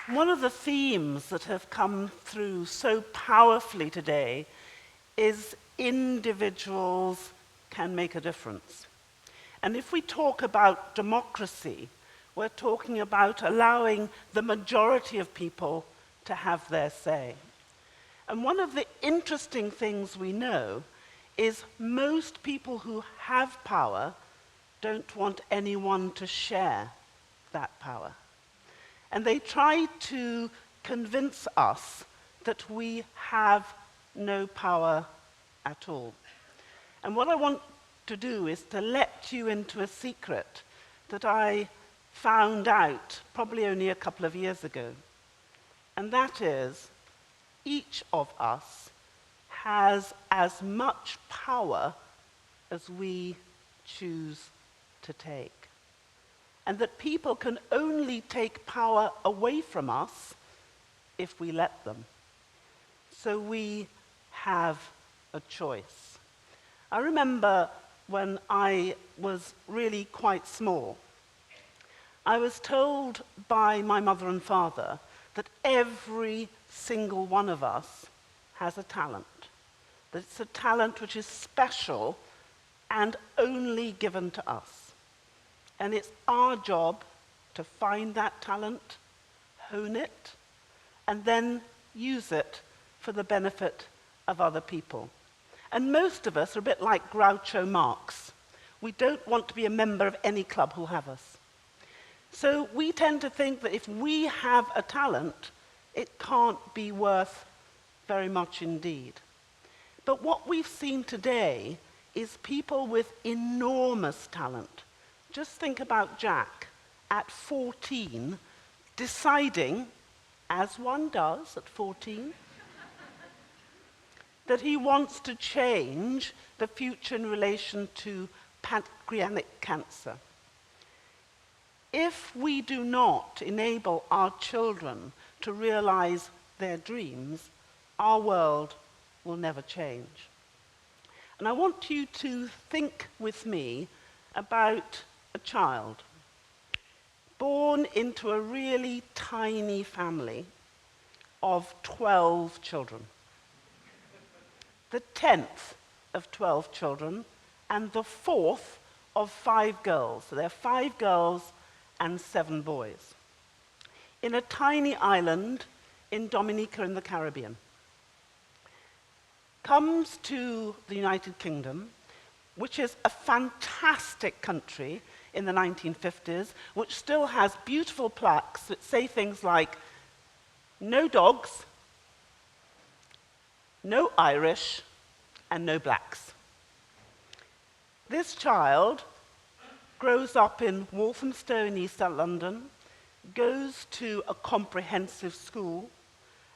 One of the themes that have come through so powerfully today is individuals can make a difference. And if we talk about democracy, we're talking about allowing the majority of people to have their say. And one of the interesting things we know is most people who have power don't want anyone to share that power. And they try to convince us that we have no power at all. And what I want to do is to let you into a secret that I found out probably only a couple of years ago. And that is, each of us has as much power as we choose to take. And that people can only take power away from us if we let them. So we have a choice. I remember when I was really quite small, I was told by my mother and father that every single one of us has a talent. That it's a talent which is special and only given to us. And it's our job to find that talent, hone it, and then use it for the benefit of other people. And most of us are a bit like Groucho Marx. We don't want to be a member of any club who'll have us. So we tend to think that if we have a talent, it can't be worth very much indeed. But what we've seen today is people with enormous talent. Just think about Jack, at 14, deciding, as one does at 14, that he wants to change the future in relation to pancreatic cancer. If we do not enable our children to realize their dreams, our world will never change. And I want you to think with me about a child born into a really tiny family of 12 children. The 10th of 12 children and the 4th of 5 girls. So there are 5 girls and 7 boys. In a tiny island in Dominica in the Caribbean. Comes to the United Kingdom, which is a fantastic country in the 1950s, which still has beautiful plaques that say things like, no dogs, no Irish, and no blacks. This child grows up in Walthamstow in East London, goes to a comprehensive school,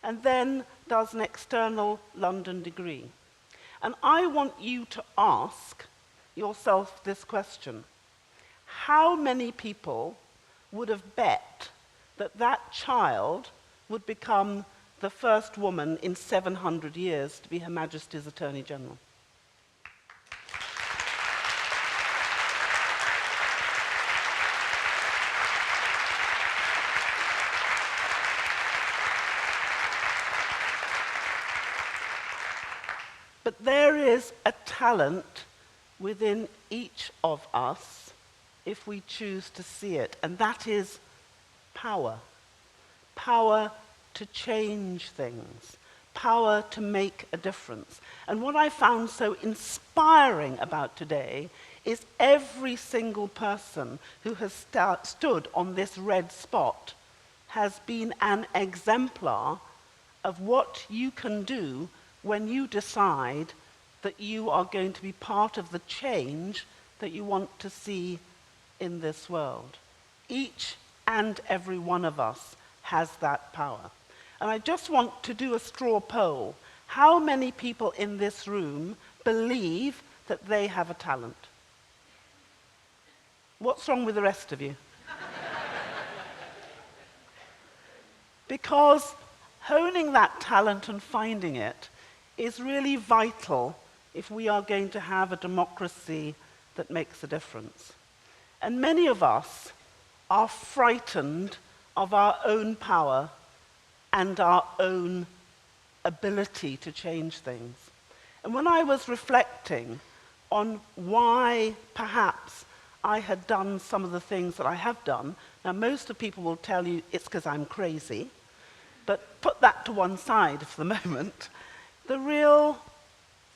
and then does an external London degree. And I want you to ask yourself this question. How many people would have bet that that child would become the first woman in 700 years to be Her Majesty's Attorney General? But there is a talent within each of us if we choose to see it, and that is power. Power to change things, power to make a difference. And what I found so inspiring about today is every single person who has stood on this red spot has been an exemplar of what you can do when you decide that you are going to be part of the change that you want to see in this world. Each and every one of us has that power. And I just want to do a straw poll. How many people in this room believe that they have a talent? What's wrong with the rest of you? Because honing that talent and finding it is really vital if we are going to have a democracy that makes a difference. And many of us are frightened of our own power and our own ability to change things. And when I was reflecting on why perhaps I had done some of the things that I have done, now most of people will tell you it's because I'm crazy, but put that to one side for the moment. The real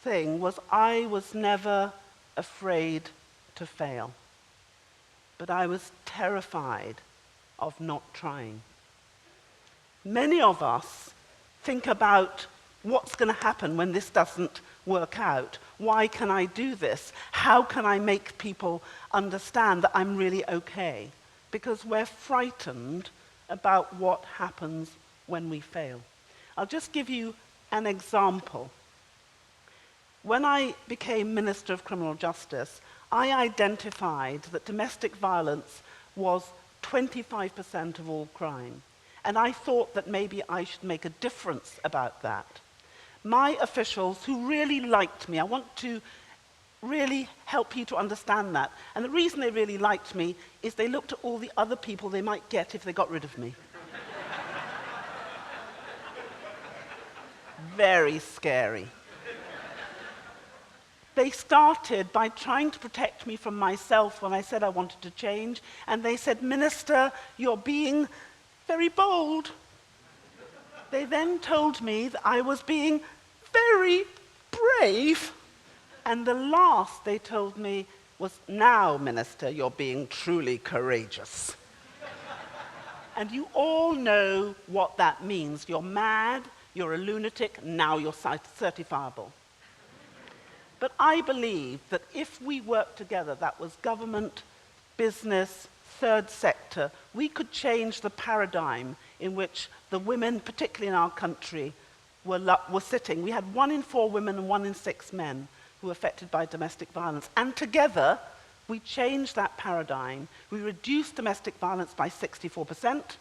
thing was I was never afraid to fail, but I was terrified of not trying. Many of us think about what's going to happen when this doesn't work out. Why can I do this? How can I make people understand that I'm really okay? Because we're frightened about what happens when we fail. I'll just give you an example. When I became Minister of Criminal Justice, I identified that domestic violence was 25% of all crime. And I thought that maybe I should make a difference about that. My officials, who really liked me, I want to really help you to understand that. And the reason they really liked me is they looked at all the other people they might get if they got rid of me. Very scary. They started by trying to protect me from myself when I said I wanted to change, and they said, "Minister, you're being very bold." They then told me that I was being very brave, and the last they told me was, "Now, Minister, you're being truly courageous." And you all know what that means. You're mad, you're a lunatic, now you're certifiable. But I believe that if we work together, that was government, business, third sector, we could change the paradigm in which the women, particularly in our country, were sitting. We had 1 in 4 women and 1 in 6 men who were affected by domestic violence. And together, we changed that paradigm. We reduced domestic violence by 64%,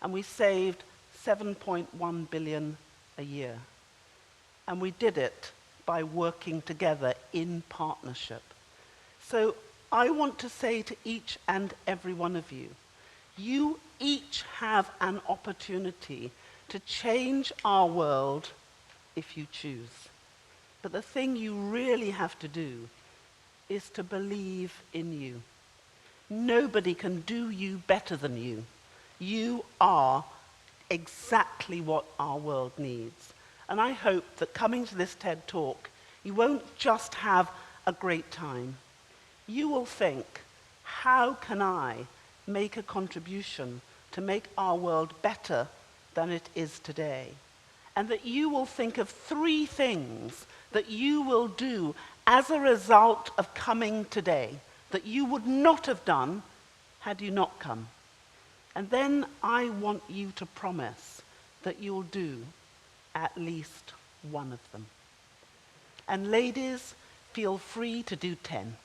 and we saved 7.1 billion a year. And we did it by working together in partnership. So I want to say to each and every one of you, you each have an opportunity to change our world if you choose. But the thing you really have to do is to believe in you. Nobody can do you better than you. You are exactly what our world needs. And I hope that coming to this TED Talk, you won't just have a great time. You will think, how can I make a contribution to make our world better than it is today? And that you will think of 3 things that you will do as a result of coming today that you would not have done had you not come. And then I want you to promise that you'll do at least 1 of them. And ladies, feel free to do 10.